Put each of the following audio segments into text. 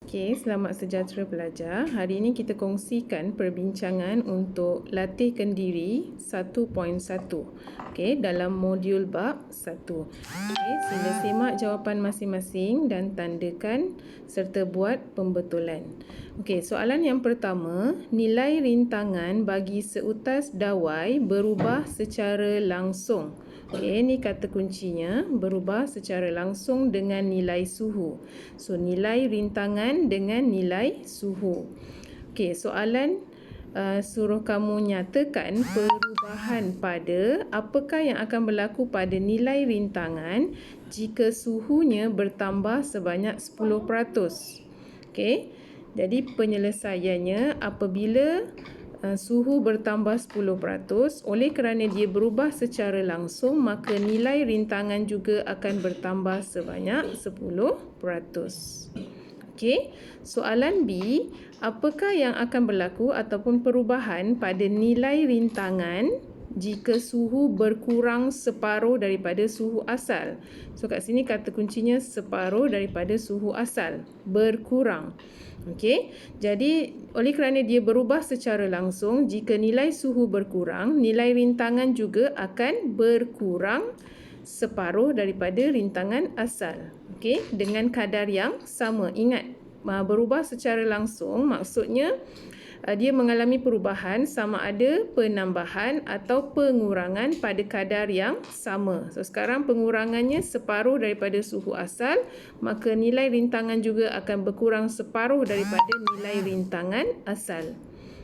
Okey, selamat sejahtera pelajar. Hari ini kita kongsikan perbincangan untuk latihkan diri 1.1. Okey, dalam modul bab 1. Okey, sila semak jawapan masing-masing dan tandakan serta buat pembetulan. Okey, soalan yang pertama, nilai rintangan bagi seutas dawai berubah secara langsung. Okey, ni kata kuncinya, berubah secara langsung dengan nilai suhu. So, nilai rintangan dengan nilai suhu. Okey, soalan suruh kamu nyatakan perubahan pada apakah yang akan berlaku pada nilai rintangan jika suhunya bertambah sebanyak 10%. Okey, jadi penyelesaiannya apabila suhu bertambah 10%, oleh kerana dia berubah secara langsung, maka nilai rintangan juga akan bertambah sebanyak 10%. Okey, soalan B, apakah yang akan berlaku ataupun perubahan pada nilai rintangan jika suhu berkurang separuh daripada suhu asal? So, kat sini kata kuncinya separuh daripada suhu asal, berkurang. Okey, jadi oleh kerana dia berubah secara langsung, jika nilai suhu berkurang, nilai rintangan juga akan berkurang separuh daripada rintangan asal. Okey, dengan kadar yang sama. Ingat, berubah secara langsung maksudnya dia mengalami perubahan sama ada penambahan atau pengurangan pada kadar yang sama. So, sekarang pengurangannya separuh daripada suhu asal, maka nilai rintangan juga akan berkurang separuh daripada nilai rintangan asal.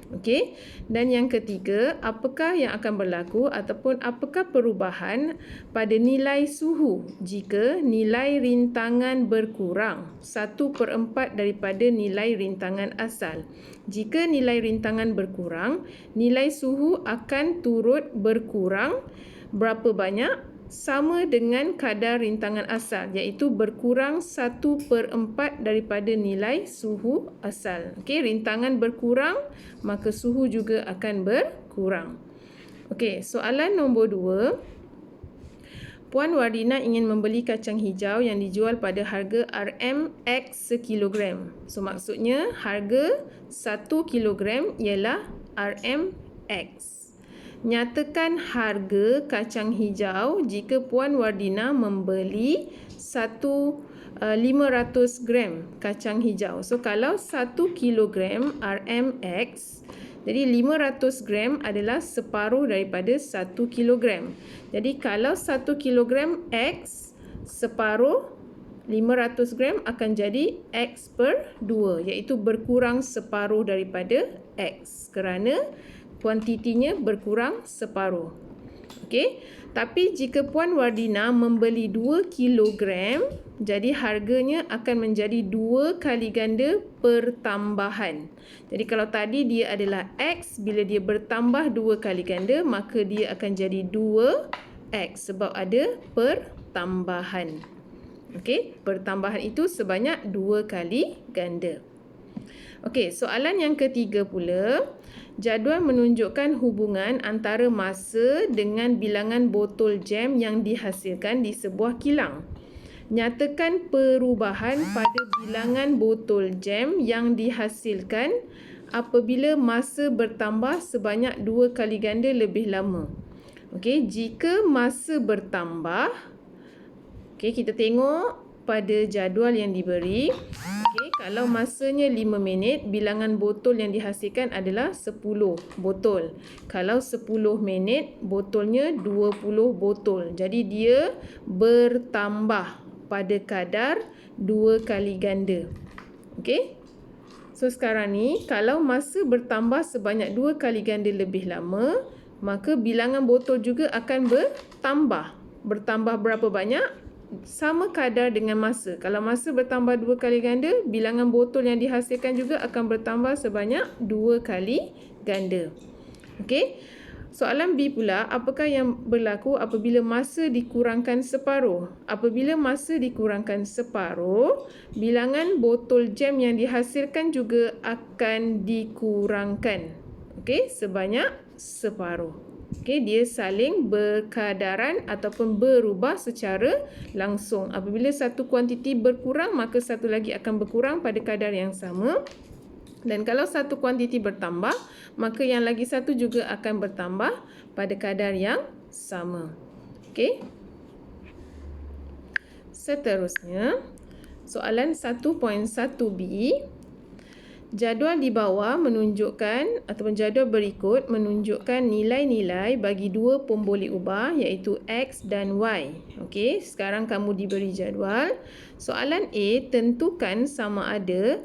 Okey, dan yang ketiga, apakah yang akan berlaku ataupun apakah perubahan pada nilai suhu jika nilai rintangan berkurang 1/4 daripada nilai rintangan asal? Jika nilai rintangan berkurang, nilai suhu akan turut berkurang berapa banyak? Sama dengan kadar rintangan asal, iaitu berkurang 1/4 daripada nilai suhu asal. Okey, rintangan berkurang, maka suhu juga akan berkurang. Okey, soalan nombor 2. Puan Wardina ingin membeli kacang hijau yang dijual pada harga RM(X) sekilogram. So, maksudnya harga 1 kilogram ialah RM(X). Nyatakan harga kacang hijau jika Puan Wardina membeli 500 gram kacang hijau. So, kalau 1 kilogram RM(X), jadi 500 gram adalah separuh daripada 1 kilogram. Jadi, kalau 1 kilogram X, separuh 500 gram akan jadi X/2, iaitu berkurang separuh daripada X kerana kuantitinya berkurang separuh. Okey, tapi jika Puan Wardina membeli 2 kilogram, jadi harganya akan menjadi 2 kali ganda pertambahan. Jadi kalau tadi dia adalah X, bila dia bertambah 2 kali ganda, maka dia akan jadi 2X sebab ada pertambahan. Okey, pertambahan itu sebanyak 2 kali ganda. Okey, soalan yang ketiga pula. Jadual menunjukkan hubungan antara masa dengan bilangan botol jam yang dihasilkan di sebuah kilang. Nyatakan perubahan pada bilangan botol jam yang dihasilkan apabila masa bertambah sebanyak 2 kali ganda lebih lama. Okey, jika masa bertambah, okey, kita tengok pada jadual yang diberi. Okey, kalau masanya 5 minit, bilangan botol yang dihasilkan adalah 10 botol. Kalau 10 minit, botolnya 20 botol. Jadi dia bertambah pada kadar 2 kali ganda. Okey. So, sekarang ni kalau masa bertambah sebanyak 2 kali ganda lebih lama, maka bilangan botol juga akan bertambah. Bertambah berapa banyak? Sama kadar dengan masa. Kalau masa bertambah 2 kali ganda, bilangan botol yang dihasilkan juga akan bertambah sebanyak 2 kali ganda. Okey. Soalan B pula, apakah yang berlaku apabila masa dikurangkan separuh? Apabila masa dikurangkan separuh, bilangan botol jam yang dihasilkan juga akan dikurangkan. Okey, sebanyak separuh. Okey, dia saling berkadaran ataupun berubah secara langsung. Apabila satu kuantiti berkurang, maka satu lagi akan berkurang pada kadar yang sama. Dan kalau satu kuantiti bertambah, maka yang lagi satu juga akan bertambah pada kadar yang sama. Okey. Seterusnya, soalan 1.1b. Jadual di bawah menunjukkan ataupun jadual berikut menunjukkan nilai-nilai bagi dua pemboleh ubah iaitu X dan Y. Okey, sekarang kamu diberi jadual. Soalan A, tentukan sama ada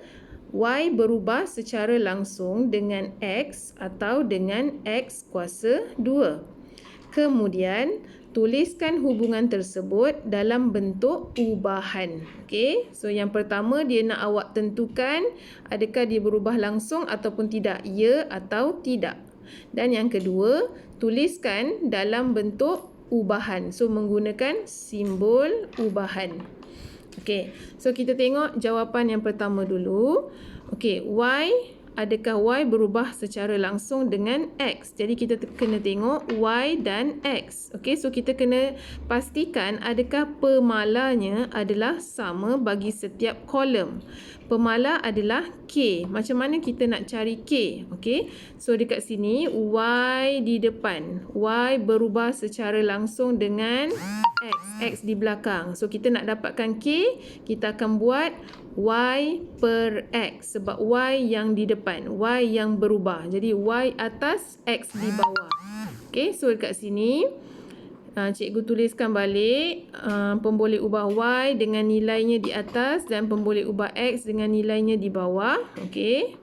Y berubah secara langsung dengan X atau dengan X kuasa 2. Kemudian, tuliskan hubungan tersebut dalam bentuk ubahan. Okey, so yang pertama dia nak awak tentukan adakah dia berubah langsung ataupun tidak, ya atau tidak. Dan yang kedua, tuliskan dalam bentuk ubahan. So menggunakan simbol ubahan. Okey, so kita tengok jawapan yang pertama dulu. Okey, adakah Y berubah secara langsung dengan X? Jadi kita kena tengok Y dan X. Okey, so kita kena pastikan adakah pemalanya adalah sama bagi setiap kolom. Pemala adalah K. Macam mana kita nak cari K? Okey, so dekat sini Y di depan. Y berubah secara langsung dengan X. X di belakang. So kita nak dapatkan K, kita akan buat Y per X sebab Y yang di depan, Y yang berubah. Jadi Y atas, X di bawah. Okey, so dekat sini cikgu tuliskan balik pemboleh ubah Y dengan nilainya di atas dan pemboleh ubah X dengan nilainya di bawah. Okey.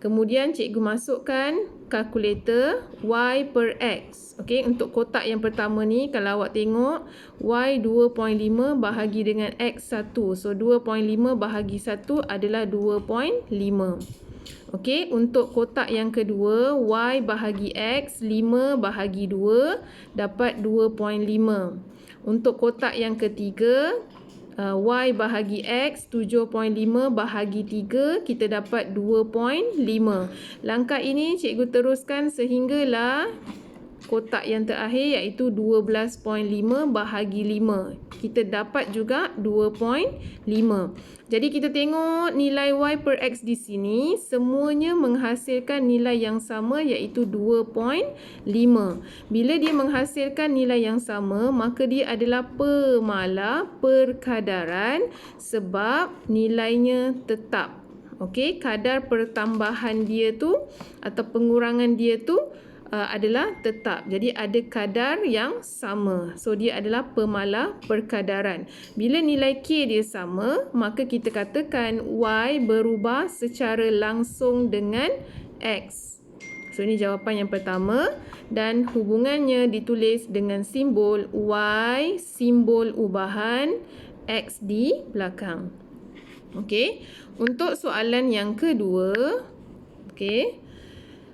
Kemudian cikgu masukkan kalkulator Y per X. Okey, untuk kotak yang pertama ni kalau awak tengok Y 2.5 bahagi dengan X 1. So 2.5 bahagi 1 adalah 2.5. Okey, untuk kotak yang kedua Y bahagi X 5 bahagi 2 dapat 2.5. Untuk kotak yang ketiga Y bahagi X 7.5 bahagi 3 kita dapat 2.5. Langkah ini cikgu teruskan sehinggalah kotak yang terakhir iaitu 12.5 bahagi 5. Kita dapat juga 2.5. Jadi kita tengok nilai Y per X di sini semuanya menghasilkan nilai yang sama iaitu 2.5. Bila dia menghasilkan nilai yang sama, maka dia adalah pemala perkadaran sebab nilainya tetap. Okey, kadar pertambahan dia tu atau pengurangan dia tu adalah tetap. Jadi ada kadar yang sama. So dia adalah pemala perkadaran. Bila nilai K dia sama, maka kita katakan Y berubah secara langsung dengan X. So ini jawapan yang pertama dan hubungannya ditulis dengan simbol Y, simbol ubahan, X di belakang. Okey. Untuk soalan yang kedua, okey.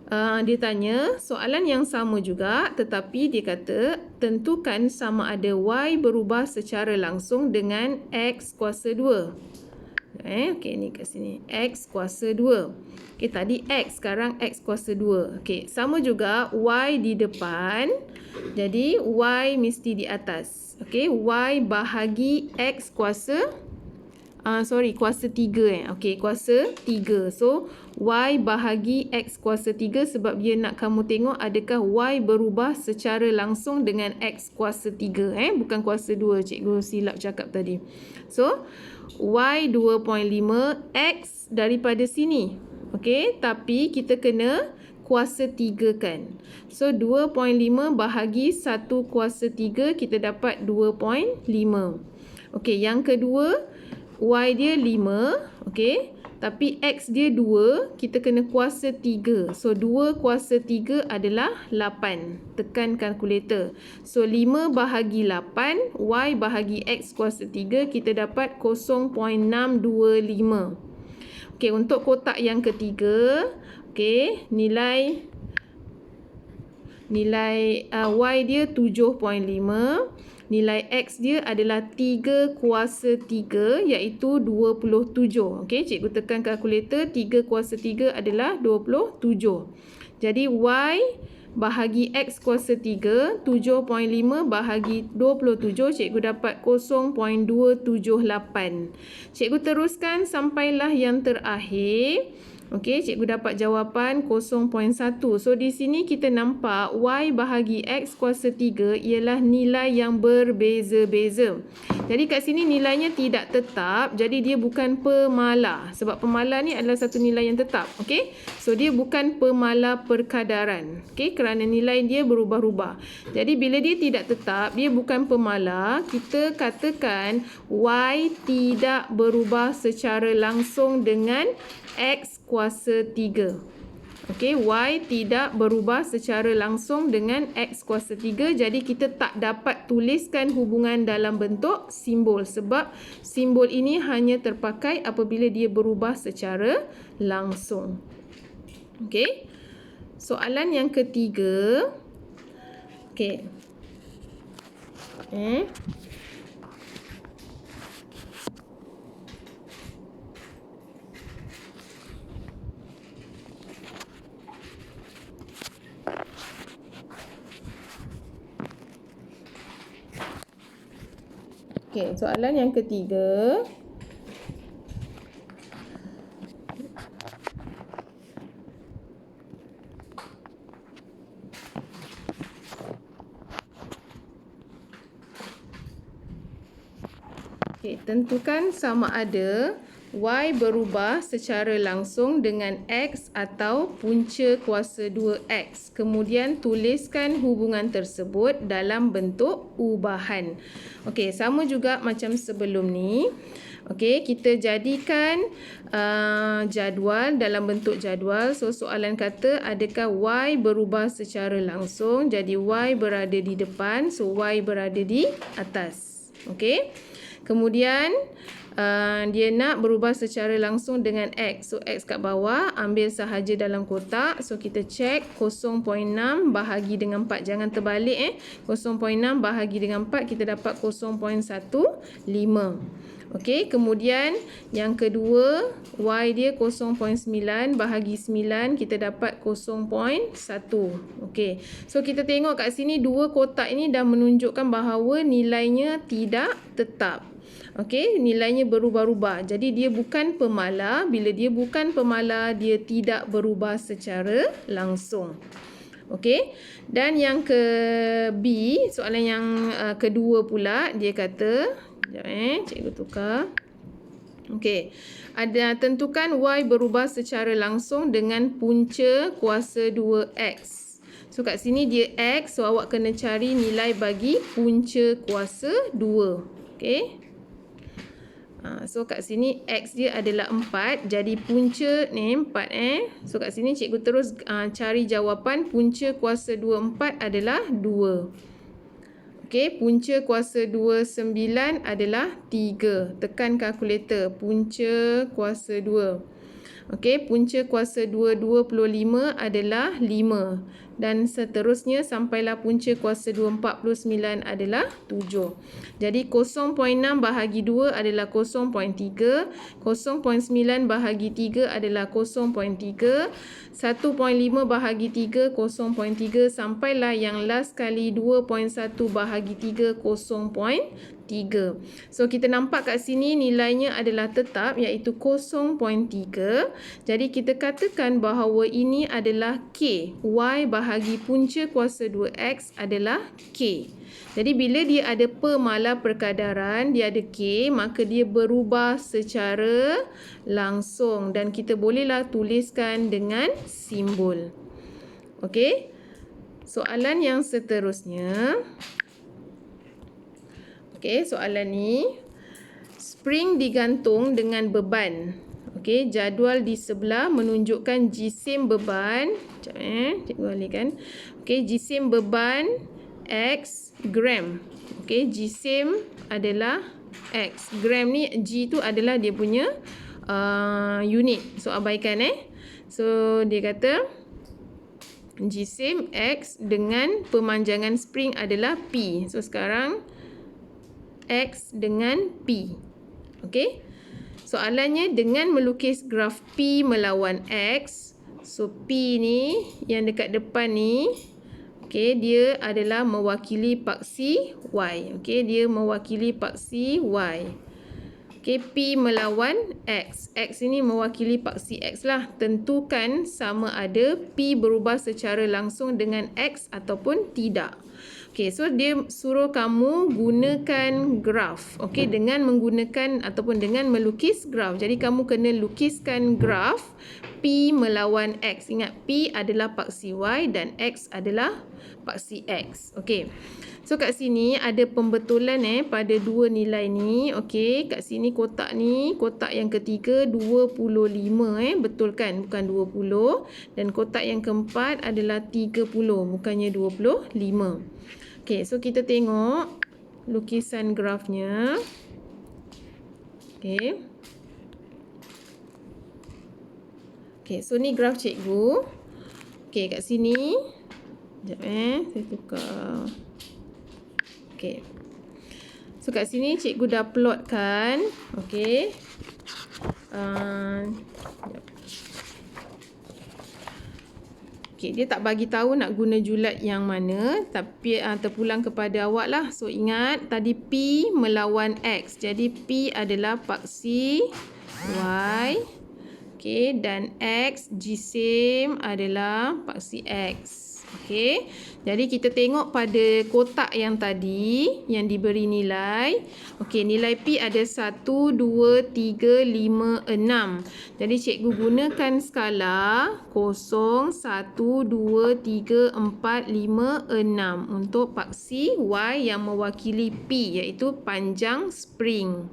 Dia tanya soalan yang sama juga tetapi dia kata tentukan sama ada Y berubah secara langsung dengan X kuasa 2. Okey, ni kat sini X kuasa 2. Okey, tadi X, sekarang X kuasa 2. Okey, sama juga Y di depan. Jadi Y mesti di atas. Okey, Y bahagi X kuasa kuasa 3 Okey, kuasa 3. So Y bahagi X kuasa 3 sebab dia nak kamu tengok adakah Y berubah secara langsung dengan X kuasa 3 bukan kuasa 2. Cikgu silap cakap tadi. So Y 2.5 X daripada sini. Okey, tapi kita kena kuasa 3 kan. So 2.5 bahagi 1 kuasa 3 kita dapat 2.5. Okey, yang kedua Y dia 5, okey. Tapi X dia 2, kita kena kuasa 3. So 2 kuasa 3 adalah 8. Tekan kalkulator. So 5 bahagi 8, Y bahagi X kuasa 3, kita dapat 0.625. Okey, untuk kotak yang ketiga, okey, nilai Y dia 7.5. Nilai X dia adalah 3 kuasa 3 iaitu 27. Okey, cikgu tekan kalkulator. 3 kuasa 3 adalah 27. Jadi Y bahagi X kuasa 3, 7.5 bahagi 27, cikgu dapat 0.278. Cikgu teruskan sampailah yang terakhir. Okey, cikgu dapat jawapan 0.1. So, di sini kita nampak Y bahagi X kuasa 3 ialah nilai yang berbeza-beza. Jadi, kat sini nilainya tidak tetap. Jadi, dia bukan pemala. Sebab pemala ni adalah satu nilai yang tetap. Okey, so dia bukan pemala perkadaran. Okey, kerana nilai dia berubah-ubah. Jadi, bila dia tidak tetap, dia bukan pemala, kita katakan Y tidak berubah secara langsung dengan X kuasa 3. Okey, Y tidak berubah secara langsung dengan X kuasa 3. Jadi, kita tak dapat tuliskan hubungan dalam bentuk simbol. Sebab simbol ini hanya terpakai apabila dia berubah secara langsung. Okey, soalan yang ketiga. Okey. Okey, soalan yang ketiga. Okey, tentukan sama ada Y berubah secara langsung dengan X atau punca kuasa 2X. Kemudian tuliskan hubungan tersebut dalam bentuk ubahan. Okey, sama juga macam sebelum ni. Okey, kita jadikan jadual dalam bentuk jadual. So, soalan kata adakah Y berubah secara langsung? Jadi, Y berada di depan. So, Y berada di atas. Okey. Kemudian, dia nak berubah secara langsung dengan X. So, X kat bawah, ambil sahaja dalam kotak. So, kita cek 0.6 bahagi dengan 4. Jangan terbalik. 0.6 bahagi dengan 4, kita dapat 0.15. Okey, kemudian yang kedua, Y dia 0.9 bahagi 9, kita dapat 0.1. Okey, so kita tengok kat sini dua kotak ini dah menunjukkan bahawa nilainya tidak tetap. Okey, nilainya berubah-ubah. Jadi dia bukan pemala. Bila dia bukan pemala, dia tidak berubah secara langsung. Okey, dan yang ke B, soalan yang kedua pula, dia kata, sekejap cikgu tukar. Okey, ada tentukan Y berubah secara langsung dengan punca kuasa 2X. So kat sini dia X, so awak kena cari nilai bagi punca kuasa 2. Okey. So kat sini X dia adalah 4. Jadi punca ni 4 So kat sini cikgu terus cari jawapan punca kuasa 2 4 adalah 2. Okey, punca kuasa 2 9 adalah 3. Tekan kalkulator. Punca kuasa 2. Okey, punca kuasa 2 25 adalah 5. Dan seterusnya sampailah punca kuasa 2 49 adalah 7. Jadi 0.6 bahagi 2 adalah 0.3. 0.9 bahagi 3 adalah 0.3. 1.5 bahagi 3 0.3. Sampailah yang last kali 2.1 bahagi 3 0.3. So kita nampak kat sini nilainya adalah tetap, iaitu 0.3. Jadi kita katakan bahawa ini adalah K. Y bahagi punca kuasa 2X adalah K. Jadi bila dia ada pemala perkadaran, dia ada K, maka dia berubah secara langsung. Dan kita bolehlah tuliskan dengan simbol. Okey. Soalan yang seterusnya. Okey, soalan ni. Spring digantung dengan beban. Okey, jadual di sebelah menunjukkan jisim beban. Sekejap cikgu alihkan. Okey, jisim beban X gram. Okey, jisim adalah X. Gram ni G tu adalah dia punya unit. So abaikan So dia kata jisim X dengan pemanjangan spring adalah P. So sekarang X dengan P. Okey. Soalannya dengan melukis graf P melawan X. So P ni yang dekat depan ni Okey, dia adalah mewakili paksi Y. Okey, dia mewakili paksi Y. Okey, P melawan X. X ini mewakili paksi X lah. Tentukan sama ada P berubah secara langsung dengan X ataupun tidak. Okey, so dia suruh kamu gunakan graf. Okey, dengan menggunakan ataupun dengan melukis graf. Jadi kamu kena lukiskan graf P melawan X. Ingat, P adalah paksi Y dan X adalah paksi X. Okey. So kat sini ada pembetulan pada dua nilai ni. Okey, kat sini kotak ni, kotak yang ketiga 25 betul kan? Bukan 20. Dan kotak yang keempat adalah 30, bukannya 25. Okey, so kita tengok lukisan grafnya. Okey. Okey, so ni graf cikgu. Okey, kat sini. Sekejap saya tukar. Okey. So kat sini cikgu dah plotkan. Okey. Okey, dia tak bagi tahu nak guna julat yang mana, tapi terpulang kepada awak lah. So ingat tadi P melawan X. Jadi P adalah paksi Y. Okey, dan X jisim adalah paksi X. Okey. Jadi kita tengok pada kotak yang tadi yang diberi nilai. Okey, nilai P ada 1, 2, 3, 5, 6. Jadi cikgu gunakan skala 0, 1, 2, 3, 4, 5, 6 untuk paksi Y yang mewakili P, iaitu panjang spring.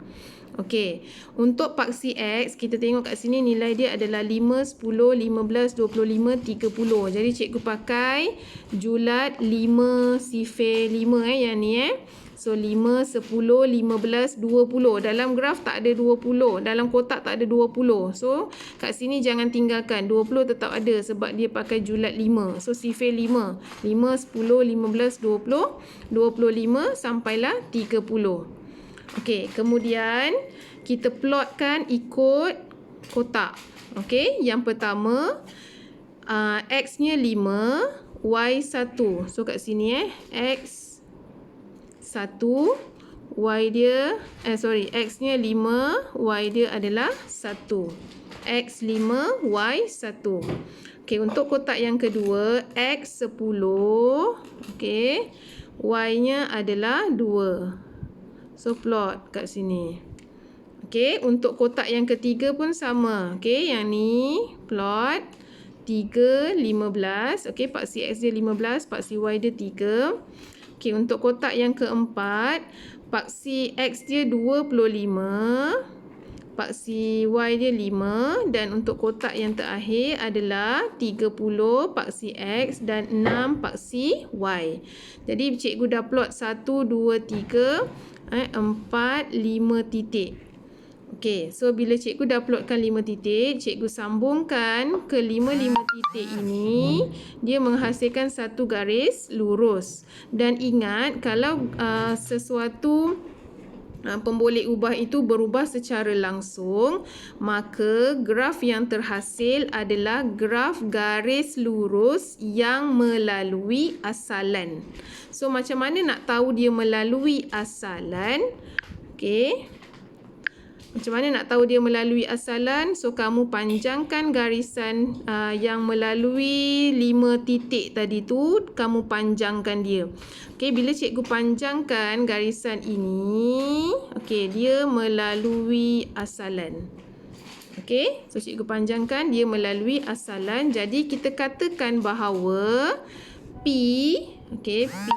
Okey, untuk paksi X, kita tengok kat sini nilai dia adalah 5, 10, 15, 25, 30. Jadi cikgu pakai julat 5 sifar 5 yang ni So 5, 10, 15, 20. Dalam graf tak ada 20. Dalam kotak tak ada 20. So kat sini jangan tinggalkan. 20 tetap ada sebab dia pakai julat 5. So sifar 5. 5, 10, 15, 20, 25 sampailah 30. Okey, kemudian kita plotkan ikut kotak. Okey, yang pertama X-nya 5, Y 1. So kat sini X 1, Y dia X-nya 5, Y dia adalah 1. X 5, Y 1. Okey, untuk kotak yang kedua X 10. Okey, Y-nya adalah 2. So plot kat sini. Okey, untuk kotak yang ketiga pun sama. Okey, yang ni plot 3, 15. Okey, paksi X dia 15, paksi Y dia 3. Okey, untuk kotak yang keempat, paksi X dia 25, paksi Y dia 5, dan untuk kotak yang terakhir adalah 30 paksi X dan 6 paksi Y. Jadi cikgu dah plot 1, 2, 3, 4, 5 titik. Okey, so bila cikgu dah plotkan 5 titik, cikgu sambungkan ke 5 titik ini, dia menghasilkan satu garis lurus. Dan ingat, kalau sesuatu pemboleh ubah itu berubah secara langsung, maka graf yang terhasil adalah graf garis lurus yang melalui asalan. So macam mana nak tahu dia melalui asalan? Okey. Macam mana nak tahu dia melalui asalan? So kamu panjangkan garisan yang melalui 5 titik tadi tu, kamu panjangkan dia. Okey, bila cikgu panjangkan garisan ini, okey, dia melalui asalan. Okey, so cikgu panjangkan dia melalui asalan. Jadi kita katakan bahawa P, okey, P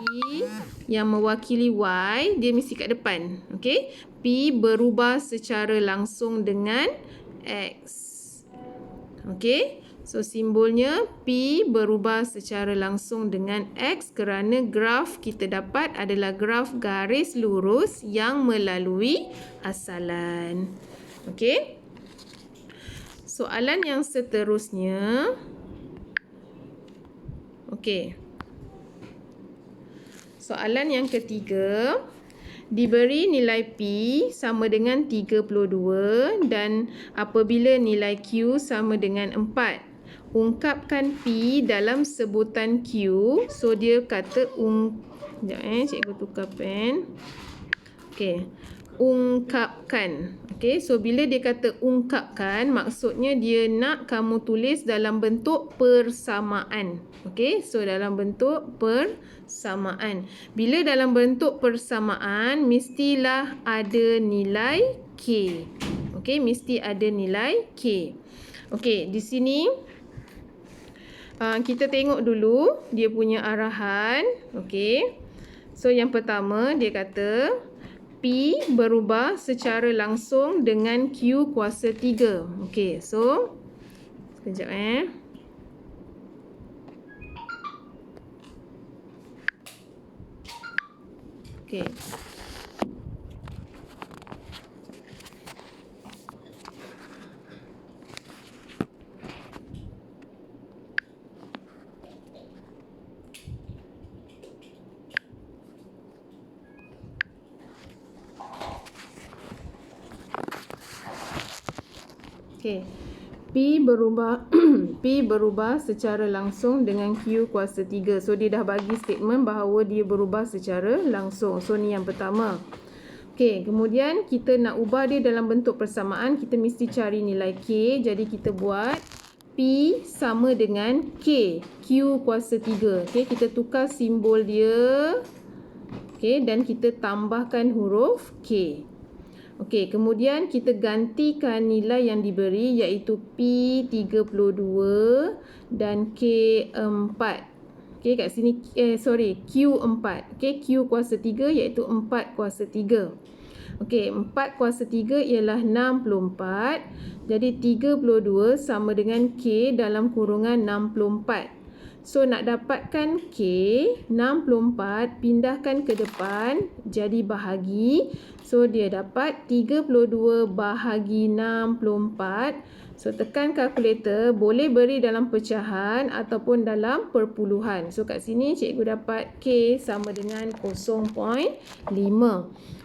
yang mewakili Y, dia mesti kat depan. Okey, P berubah secara langsung dengan X. Okey, so simbolnya P berubah secara langsung dengan X kerana graf kita dapat adalah graf garis lurus yang melalui asalan. Okey. Soalan yang seterusnya. Okey. Soalan yang ketiga. Diberi nilai P sama dengan 32 dan apabila nilai Q sama dengan 4. ungkapkan P dalam sebutan Q. So dia kata sekejap cikgu tukar pen. Okey, ungkapkan. Okey, so bila dia kata ungkapkan, maksudnya dia nak kamu tulis dalam bentuk persamaan. Okey, so dalam bentuk persamaan. Bila dalam bentuk persamaan, mestilah ada nilai K. Okey, mesti ada nilai K. Okey, di sini kita tengok dulu dia punya arahan. Okey, so yang pertama dia kata P berubah secara langsung dengan Q kuasa 3. Okey, so sekejap Okey. Okey. P berubah secara langsung dengan Q kuasa 3. So dia dah bagi statement bahawa dia berubah secara langsung. So ni yang pertama. Okey, kemudian kita nak ubah dia dalam bentuk persamaan, kita mesti cari nilai K. Jadi kita buat P sama dengan K, Q kuasa 3. Okey, kita tukar simbol dia. Okey, dan kita tambahkan huruf K. Okey, kemudian kita gantikan nilai yang diberi iaitu P32 dan K4. Okey, kat sini Q4. Okey, Q kuasa 3 iaitu 4 kuasa 3. Okey, 4 kuasa 3 ialah 64. Jadi 32 sama dengan K dalam kurungan 64. So nak dapatkan K, 64 pindahkan ke depan jadi bahagi. So dia dapat 32 bahagi 64. So tekan kalkulator, boleh beri dalam pecahan ataupun dalam perpuluhan. So kat sini cikgu dapat K sama dengan 0.5.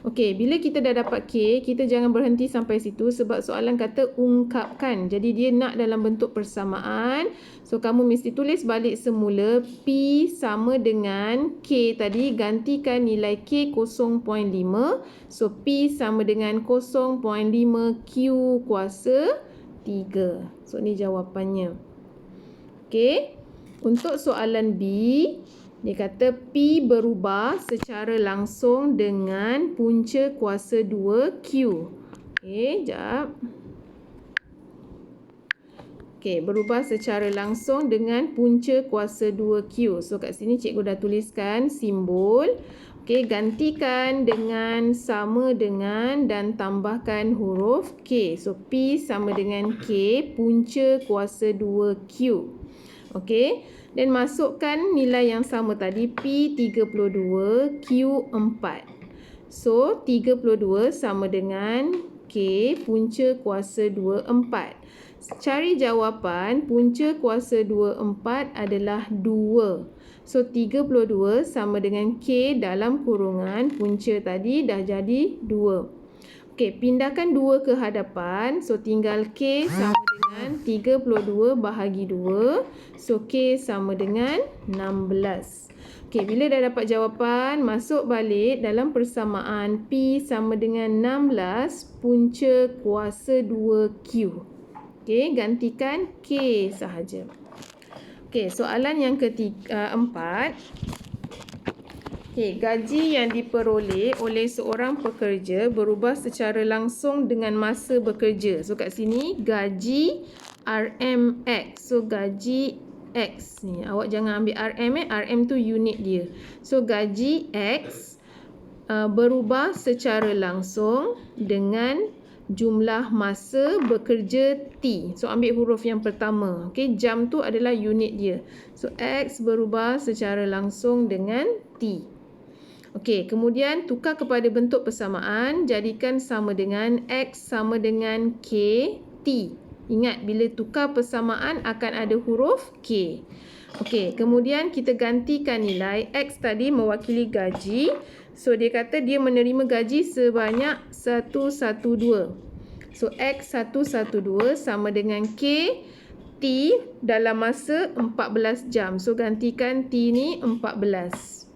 Okey, bila kita dah dapat K, kita jangan berhenti sampai situ sebab soalan kata ungkapkan. Jadi dia nak dalam bentuk persamaan. So kamu mesti tulis balik semula P sama dengan K tadi, gantikan nilai K 0.5. So P sama dengan 0.5 Q kuasa 3. So ni jawapannya. Okey. Untuk soalan B, dia kata P berubah secara langsung dengan punca kuasa 2 Q. Okey, jap. Okey, berubah secara langsung dengan punca kuasa 2Q. So kat sini cikgu dah tuliskan simbol. Okey, gantikan dengan sama dengan dan tambahkan huruf K. So P sama dengan K punca kuasa 2Q. Okey, dan masukkan nilai yang sama tadi P32 Q4. So 32 sama dengan K punca kuasa 24. Cari jawapan punca kuasa 24 adalah 2. So 32 sama dengan K dalam kurungan punca tadi dah jadi 2. Okey, pindahkan 2 ke hadapan. So tinggal K sama dengan 32 bahagi 2. So K sama dengan 16. Okey, bila dah dapat jawapan, masuk balik dalam persamaan P sama dengan 16 punca kuasa 2Q. Okey, gantikan K sahaja. Okey, soalan yang keempat. Okey, gaji yang diperoleh oleh seorang pekerja berubah secara langsung dengan masa bekerja. So kat sini gaji RMX. So gaji X ni. Awak jangan ambil RM RM tu unit dia. So gaji X berubah secara langsung dengan jumlah masa bekerja T. So ambil huruf yang pertama. Okey, jam tu adalah unit dia. So X berubah secara langsung dengan T. Okey, kemudian tukar kepada bentuk persamaan, jadikan sama dengan X sama dengan K T. Ingat, bila tukar persamaan akan ada huruf K. Okey, kemudian kita gantikan nilai X tadi mewakili gaji. So dia kata dia menerima gaji sebanyak 112. So X 112 sama dengan K T dalam masa 14 jam. So gantikan T ni 14.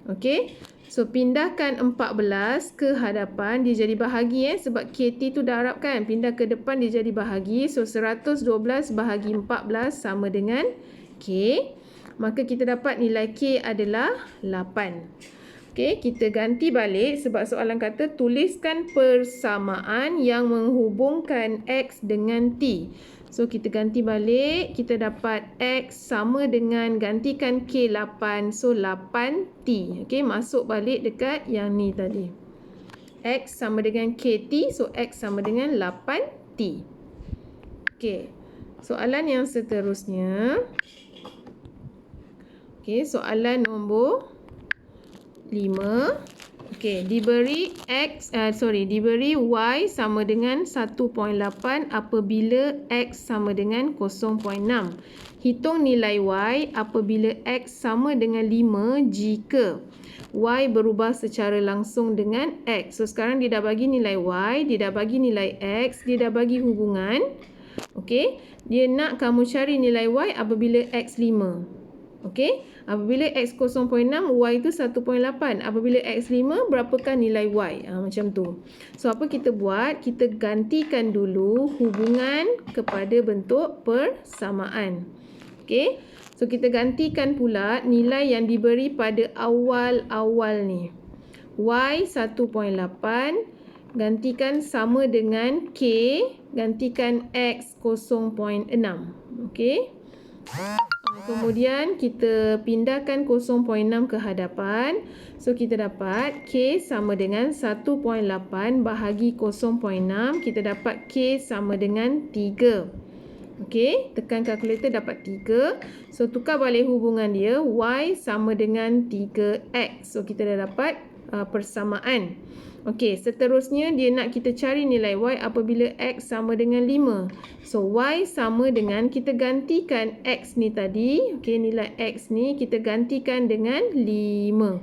Okey. So pindahkan 14 ke hadapan, dia jadi bahagi sebab KT tu darab kan. Pindah ke depan dia jadi bahagi. So 112 bahagi 14 sama dengan K. Maka kita dapat nilai K adalah 8. Okey, kita ganti balik sebab soalan kata tuliskan persamaan yang menghubungkan X dengan T. So kita ganti balik, kita dapat X sama dengan gantikan K 8. So 8T. Okey, masuk balik dekat yang ni tadi. X sama dengan KT. So X sama dengan 8T. Okey, soalan yang seterusnya. Okey, soalan nombor 5. Okey, diberi diberi Y sama dengan 1.8 apabila X sama dengan 0.6. Hitung nilai Y apabila X sama dengan 5 jika Y berubah secara langsung dengan X. So sekarang dia dah bagi nilai Y, dia dah bagi nilai X, dia dah bagi hubungan. Okey, dia nak kamu cari nilai Y apabila X 5. Okey, apabila X 0.6, Y itu 1.8. Apabila X 5, berapakah nilai Y? Macam tu. So, apa kita buat? Kita gantikan dulu hubungan kepada bentuk persamaan. Okey, so kita gantikan pula nilai yang diberi pada awal-awal ni. Y 1.8 gantikan sama dengan K, gantikan X 0.6. Okey. Kemudian kita pindahkan 0.6 ke hadapan. So kita dapat K sama dengan 1.8 bahagi 0.6. Kita dapat K sama dengan 3. Okey, tekan kalkulator dapat 3. So tukar balik hubungan dia, Y sama dengan 3X. So kita dah dapat persamaan. Okey, seterusnya dia nak kita cari nilai Y apabila X sama dengan 5. So, Y sama dengan, kita gantikan X ni tadi. Okey, nilai X ni kita gantikan dengan 5.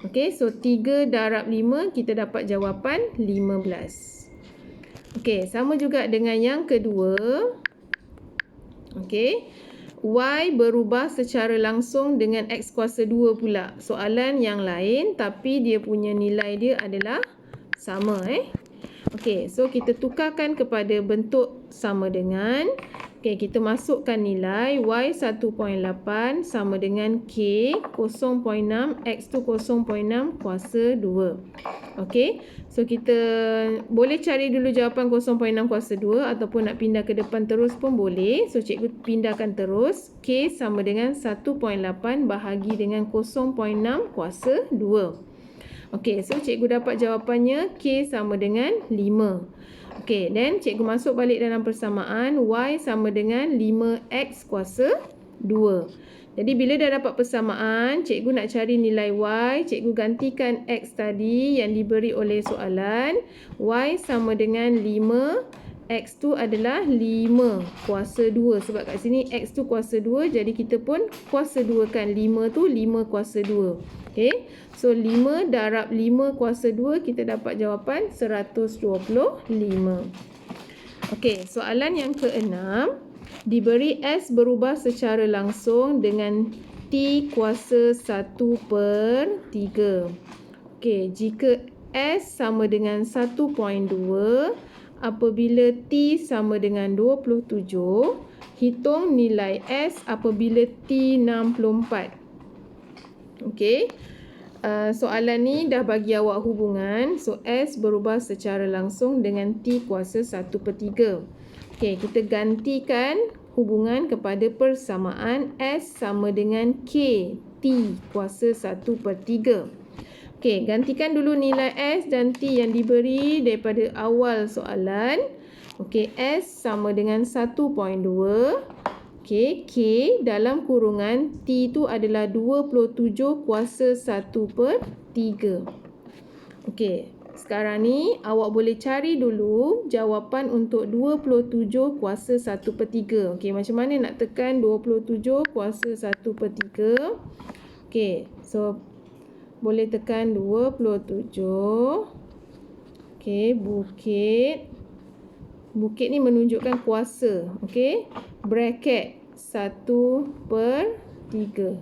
Okey, so 3 darab 5, kita dapat jawapan 15. Okey, sama juga dengan yang kedua. Okey, Y berubah secara langsung dengan X kuasa 2 pula. Soalan yang lain tapi dia punya nilai dia adalah sama. Okey, so kita tukarkan kepada bentuk sama dengan. Okey, kita masukkan nilai Y 1.8 sama dengan K 0.6, X tu 0.6 kuasa 2. Okey, so kita boleh cari dulu jawapan 0.6 kuasa 2 ataupun nak pindah ke depan terus pun boleh. So cikgu pindahkan terus. K sama dengan 1.8 bahagi dengan 0.6 kuasa 2. Okey, so cikgu dapat jawapannya K sama dengan 5. Okey, then cikgu masuk balik dalam persamaan. Y sama dengan 5X kuasa 2. Jadi bila dah dapat persamaan, cikgu nak cari nilai Y. Cikgu gantikan X tadi yang diberi oleh soalan. Y sama dengan 5. X tu adalah 5 kuasa 2. Sebab kat sini X tu kuasa 2. Jadi kita pun kuasa 2 kan. 5 tu 5 kuasa 2. Okay. So 5 darab 5 kuasa 2. Kita dapat jawapan 125. Okay. Soalan yang keenam. Diberi S berubah secara langsung dengan T kuasa 1/3. Okey, jika S sama dengan 1.2, apabila T sama dengan 27, hitung nilai S apabila T 64. Okey, soalan ni dah bagi awak hubungan. So, S berubah secara langsung dengan T kuasa 1/3. Okey, kita gantikan hubungan kepada persamaan S sama dengan K T kuasa 1/3. Okey, gantikan dulu nilai S dan T yang diberi daripada awal soalan. Okey, S sama dengan 1.2. Okey, K dalam kurungan T itu adalah 27 kuasa 1/3. Okey. Sekarang ni awak boleh cari dulu jawapan untuk 27 kuasa 1/3. Okey, macam mana nak tekan 27 kuasa 1/3? Okey, so boleh tekan 27. Okey, bukit bukit ni menunjukkan kuasa. Okey, bracket 1/3.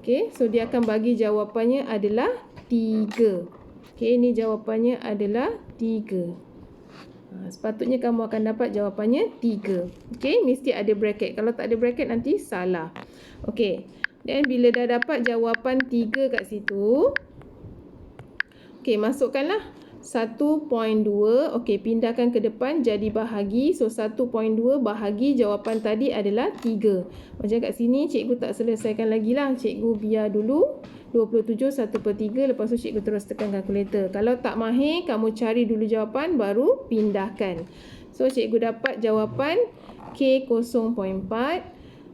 Okey, so dia akan bagi jawapannya adalah 3. Okey, ini jawapannya adalah 3. Sepatutnya kamu akan dapat jawapannya 3. Okey, mesti ada bracket. Kalau tak ada bracket nanti salah. Okey, dan bila dah dapat jawapan 3 kat situ, okey, masukkanlah 1.2. Okey, pindahkan ke depan jadi bahagi. So 1.2 bahagi jawapan tadi adalah 3. Macam kat sini cikgu tak selesaikan lagi lah. Cikgu biar dulu 27 1/3. Lepas tu cikgu terus tekan kalkulator. Kalau tak mahir, kamu cari dulu jawapan baru pindahkan. So cikgu dapat jawapan K 0.4.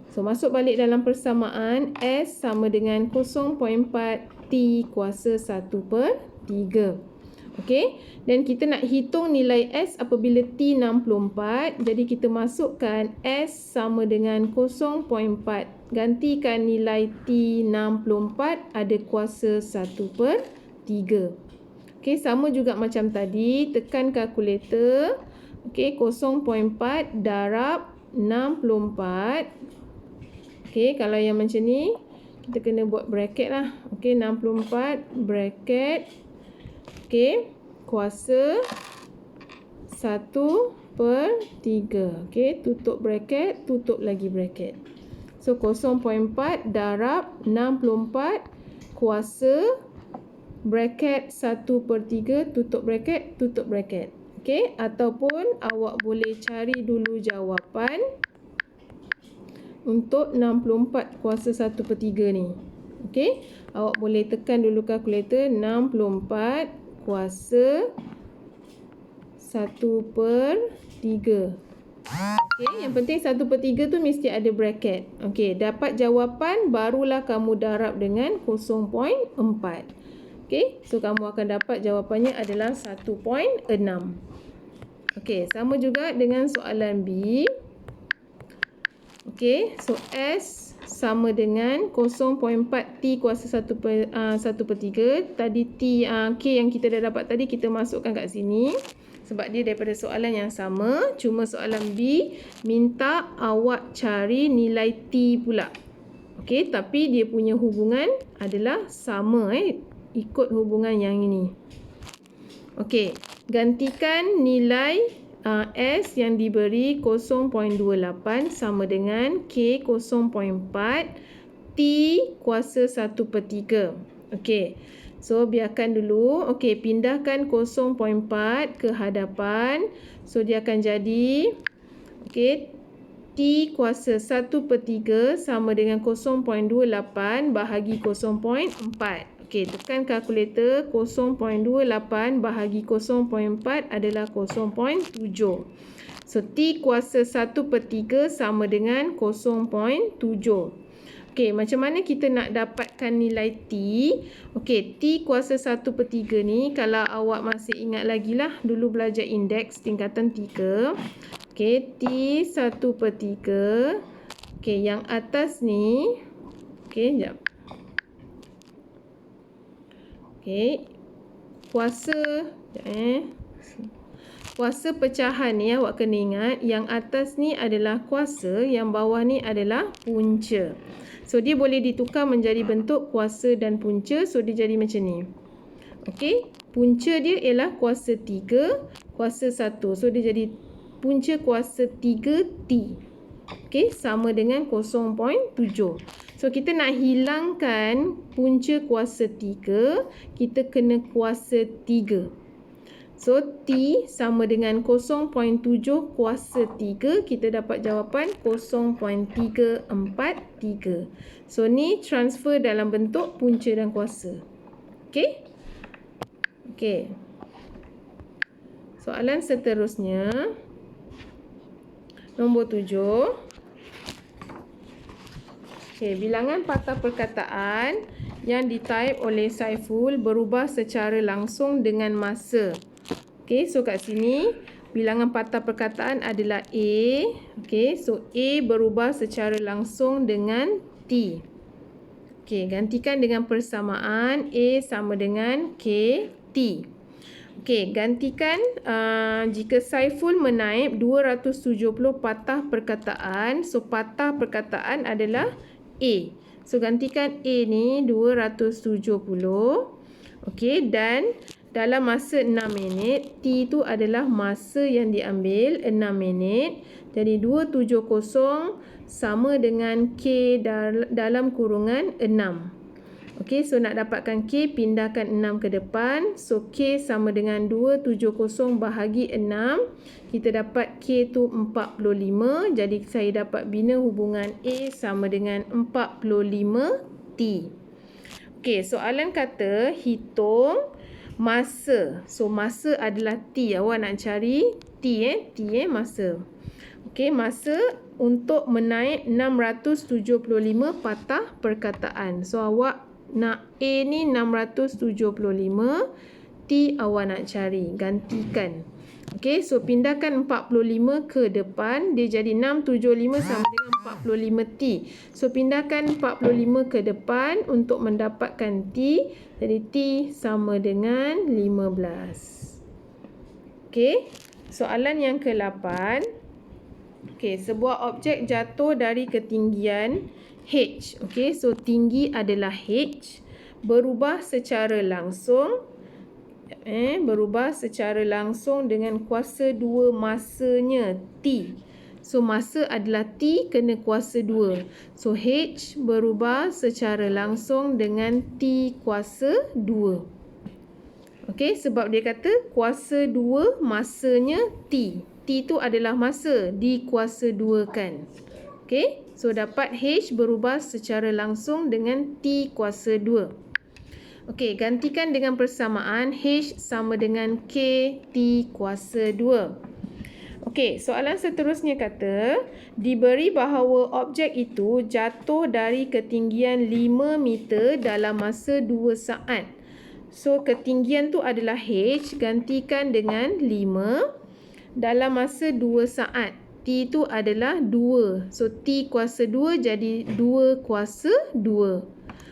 So masuk balik dalam persamaan. S sama dengan 0.4 T kuasa 1/3. Okey, dan kita nak hitung nilai S apabila T 64. Jadi kita masukkan S sama dengan 0.4. Gantikan nilai T 64 ada kuasa 1/3. Okey, sama juga macam tadi. Tekan kalkulator. Okey, 0.4 darab 64. Okey, kalau yang macam ni, kita kena buat bracket lah. Okey, 64 bracket. Okey, kuasa 1/3. Okey, tutup bracket, tutup lagi bracket. So 0.4 darab 64 kuasa bracket 1/3, tutup bracket, tutup bracket. Okey, ataupun awak boleh cari dulu jawapan untuk 64 kuasa 1/3 ni. Okey, awak boleh tekan dulu kalkulator. 64 kuasa 1/3. Okey, yang penting 1/3 tu mesti ada bracket. Okey, dapat jawapan barulah kamu darab dengan 0.4. Okey, so kamu akan dapat jawapannya adalah 1.6. Okey, sama juga dengan soalan B. Okey, so S sama dengan 0.4 T kuasa 1/3. Tadi T K yang kita dah dapat tadi kita masukkan kat sini sebab dia daripada soalan yang sama. Cuma soalan B minta awak cari nilai T pula. Okey, tapi dia punya hubungan adalah sama ikut hubungan yang ini. Okey, gantikan nilai S yang diberi 0.28 sama dengan K 0.4 T kuasa 1/3. Okey, so biarkan dulu. Okey, pindahkan 0.4 ke hadapan. So dia akan jadi, okey, T kuasa 1/3 sama dengan 0.28 bahagi 0.4. Okey, tekan kalkulator. 0.28 bahagi 0.4 adalah 0.7. So, T kuasa 1/3 sama dengan 0.7. Okey, macam mana kita nak dapatkan nilai T? Okey, T kuasa 1/3 ni, kalau awak masih ingat lagi lah, dulu belajar indeks tingkatan 3. Okey, T 1/3. Okey, yang atas ni, okey, sekejap. Okey, kuasa kuasa pecahan ni awak kena ingat, yang atas ni adalah kuasa, yang bawah ni adalah punca. So dia boleh ditukar menjadi bentuk kuasa dan punca. So dia jadi macam ni. Okey, punca dia ialah kuasa 3, kuasa 1. So dia jadi punca kuasa 3T. Okey, sama dengan 0.7. So kita nak hilangkan punca kuasa 3, kita kena kuasa 3. So T sama dengan 0.7 kuasa 3, kita dapat jawapan 0.343. So ni transfer dalam bentuk punca dan kuasa. Okey? Okey. Soalan seterusnya, nombor 7. Okey, bilangan patah perkataan yang ditaip oleh Saiful berubah secara langsung dengan masa. Okey, so kat sini bilangan patah perkataan adalah A. Okey, so A berubah secara langsung dengan T. Okey, gantikan dengan persamaan A sama dengan K T. Okey, gantikan jika Saiful menaip 270 patah perkataan. So, patah perkataan adalah A. So, gantikan A ni 270. Okey, dan dalam masa 6 minit, T tu adalah masa yang diambil 6 minit. Jadi, 270 sama dengan K dalam kurungan 6. Okey, so nak dapatkan K, pindahkan 6 ke depan. So, K sama dengan 270 bahagi 6. Kita dapat K tu 45. Jadi, saya dapat bina hubungan A sama dengan 45T. Okey, soalan kata hitung masa. So, masa adalah T. Awak nak cari T, masa. Okey, masa untuk menaik 675 patah perkataan. So, awak nak A ni 675, T awak nak cari, gantikan. Okey, so pindahkan 45 ke depan, dia jadi 675 sama dengan 45T. So pindahkan 45 ke depan untuk mendapatkan T, jadi T sama dengan 15. Okey, soalan yang ke-8. Okey, sebuah objek jatuh dari ketinggian H. Okey, so tinggi adalah H, berubah secara langsung dengan kuasa 2 masanya T. So masa adalah T kena kuasa 2. So H berubah secara langsung dengan T kuasa 2. Okey, sebab dia kata kuasa 2 masanya T. T tu adalah masa, dikuasa 2 kan. Okey, so dapat H berubah secara langsung dengan T kuasa 2. Okey, gantikan dengan persamaan H sama dengan K T kuasa 2. Okey, soalan seterusnya kata, diberi bahawa objek itu jatuh dari ketinggian 5 meter dalam masa 2 saat. So, ketinggian tu adalah H, gantikan dengan 5 dalam masa 2 saat. T tu adalah 2. So, T kuasa 2 jadi 2 kuasa 2.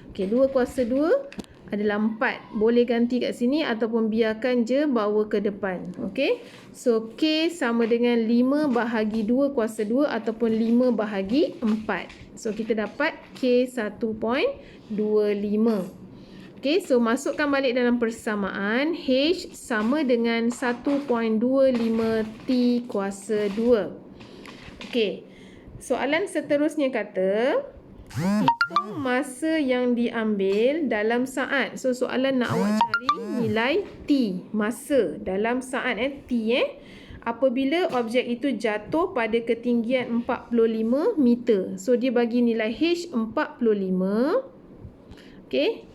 Okey, 2 kuasa 2 adalah 4. Boleh ganti kat sini ataupun biarkan je bawa ke depan. Okey, so K sama dengan 5 bahagi 2 kuasa 2 ataupun 5 bahagi 4. So, kita dapat K 1.25. Okey, so masukkan balik dalam persamaan. H sama dengan 1.25 T kuasa 2. Okey, soalan seterusnya kata, hitung masa yang diambil dalam saat. So, soalan nak awak cari nilai T, masa dalam saat T apabila objek itu jatuh pada ketinggian 45 meter. So, dia bagi nilai H 45. Okey,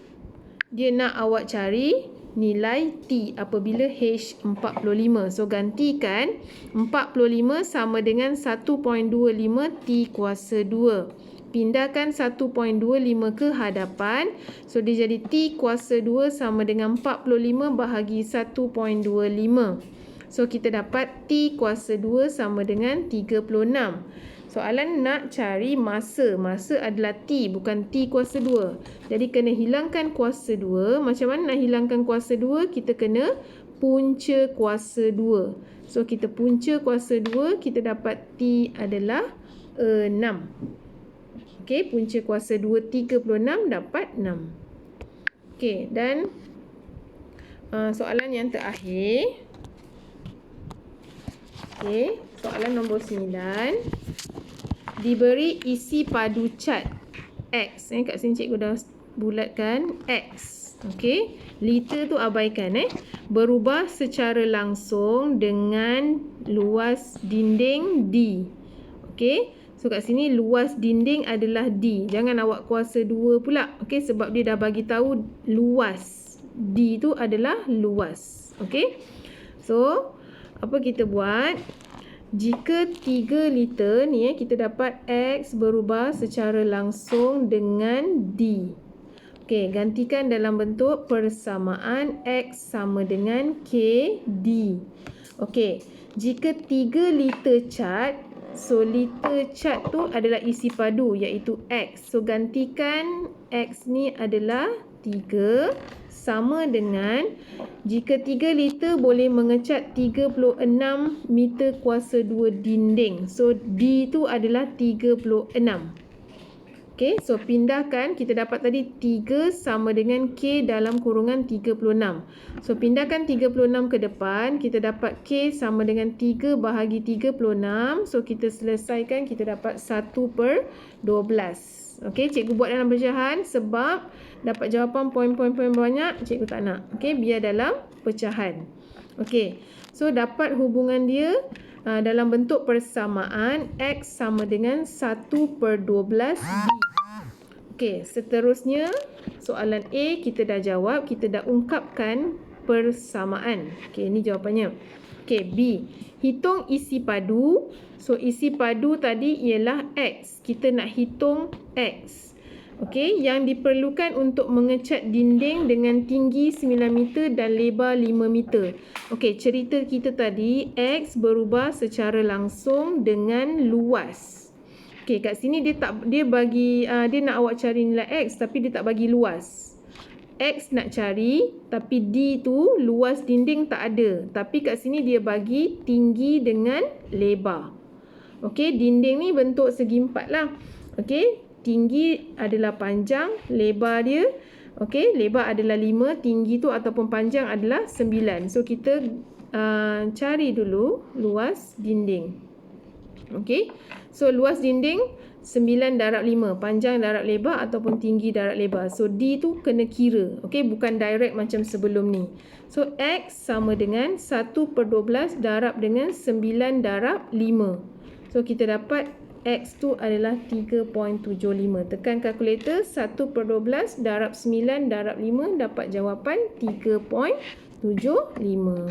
dia nak awak cari nilai T apabila H 45. So, gantikan 45 sama dengan 1.25 T kuasa 2. Pindahkan 1.25 ke hadapan. So, dia jadi T kuasa 2 sama dengan 45 bahagi 1.25. So, kita dapat T kuasa 2 sama dengan 36. Soalan nak cari masa. Masa adalah T, bukan T kuasa 2. Jadi, kena hilangkan kuasa 2. Macam mana nak hilangkan kuasa 2? Kita kena punca kuasa 2. So, kita punca kuasa 2, kita dapat T adalah 6. Okey, punca kuasa 2, 36, dapat 6. Okey, dan soalan yang terakhir. Okey, soalan nombor 9. Diberi isi padu cat X. Kat sini cikgu dah bulatkan X. Okey, liter tu abaikan. Berubah secara langsung dengan luas dinding D. Okey, so kat sini luas dinding adalah D. Jangan awak kuasa 2 pula. Okey, sebab dia dah bagi tahu luas. D tu adalah luas. Okey, so apa kita buat? Jika 3 liter ni kita dapat X berubah secara langsung dengan D. Okey, gantikan dalam bentuk persamaan X sama dengan K D. Okey, jika 3 liter cat, so liter cat tu adalah isi padu iaitu X. So, gantikan X ni adalah 3 sama dengan, jika 3 liter boleh mengecat 36 meter kuasa 2 dinding. So, D tu adalah 36. Okay, so pindahkan, kita dapat tadi 3 sama dengan K dalam kurungan 36. So, pindahkan 36 ke depan, kita dapat K sama dengan 3 bahagi 36. So, kita selesaikan, kita dapat 1/12. Okay, cikgu buat dalam pecahan sebab dapat jawapan poin-poin banyak, cikgu tak nak. Okay, biar dalam pecahan. Okay, so dapat hubungan dia dalam bentuk persamaan X sama dengan 1/12 D. Okey, seterusnya soalan A kita dah jawab, kita dah ungkapkan persamaan. Okey, ini jawapannya. Okey, B. Hitung isi padu. So, isi padu tadi ialah X. Kita nak hitung X. Okey, yang diperlukan untuk mengecat dinding dengan tinggi 9 meter dan lebar 5 meter. Okey, cerita kita tadi, X berubah secara langsung dengan luas. Okey, kat sini dia nak awak cari nilai X tapi dia tak bagi luas. X nak cari tapi D tu luas dinding tak ada. Tapi kat sini dia bagi tinggi dengan lebar. Okey, dinding ni bentuk segi empat lah. Okey, tinggi adalah panjang, lebar dia. Okey, lebar adalah 5, tinggi tu ataupun panjang adalah 9. So, kita cari dulu luas dinding. Okey, so luas dinding 9 darab 5, panjang darab lebar ataupun tinggi darab lebar. So, D tu kena kira. Okey, bukan direct macam sebelum ni. So, X sama dengan 1/12 darab dengan 9 darab 5. So, kita dapat X tu adalah 3.75. Tekan kalkulator, 1/12 darab 9 darab 5 dapat jawapan 3.75.